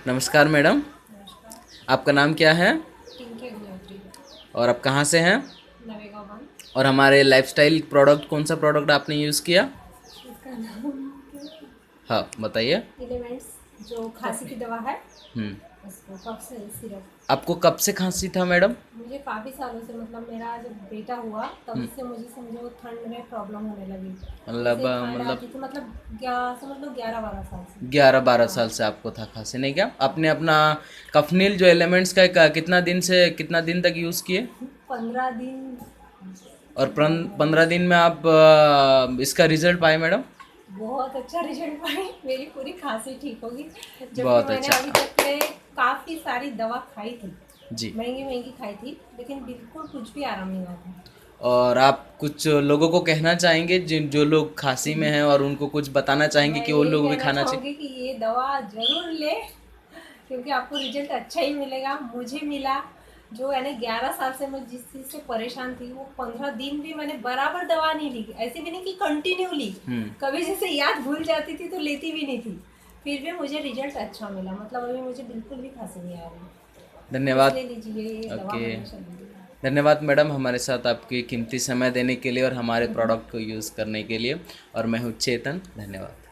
नमस्कार मैडम, नमस्कार। आपका नाम क्या है पिंकी अग्निहोत्री। और आप कहाँ से हैं? नवेगा वन। और हमारे लाइफस्टाइल प्रोडक्ट कौन सा प्रोडक्ट आपने यूज़ किया? इसका नाम क्या? हाँ बताइए। एलिमेंट्स, जो खांसी की दवा है, हम्म। उसको कफ से सिरप। आपको कब से खांसी था मैडम? मुझे काफ़ी सालों से, मतलब मेरा जब बेटा हुआ तब से मुझे समझो ठंड में प्रॉब्लम होने लगी। मतलब जैसे ठंड मतलब आती थी, मतलब समझ लो 11-12 साल से। 11-12 हाँ। साल से आपको था खांसी, नहीं क्या? आपने अपना कफनील जो एलिमेंट्स का कितना दिन तक यूज़ किए? 15 दिन और से ज़्यादा। 15 दिन में आप इसका रिजल्ट पाए मैडम? बहुत अच्छा रिजल्ट पाई, मेरी पूरी खांसी ठीक होगी। जबकि बहुत मैंने अच्छा। अभी तक में काफ़ी सारी दवा खाई थी, जी। महंगी महंगी खाई थी, लेकिन बिल्कुल कुछ भी आराम नहीं हुआ था। और आप कुछ लोगों को कहना चाहेंगे जिन जो लोग खांसी में हैं और उनको कुछ बताना चाहेंगे मैं कि वो यही लोग भी कहना खाना चाहिए? चाहूँगी कि ये दवा ज़रूर ले, क्योंकि आपको रिजल्ट अच्छा ही मिलेगा। मुझे मिला, जो है ना 11 साल से मैं जिस चीज़ से परेशान थी, वो 15 दिन भी मैंने बराबर दवा नहीं ली, ऐसे भी नहीं कि कंटिन्यू ली। हम्म। कभी जैसे याद भूल जाती थी तो लेती भी नहीं थी, फिर भी मुझे रिजल्ट अच्छा मिला। मतलब अभी मुझे बिल्कुल भी खांसी नहीं आ रही। धन्यवाद। इसलिए लीजिए, ये दवा ओके। हमेशा लीजिए। धन्यवाद मैडम, हमारे साथ आपकी कीमती समय देने के लिए और हमारे प्रोडक्ट को यूज़ करने के लिए। और मैं हूँ चेतन, धन्यवाद।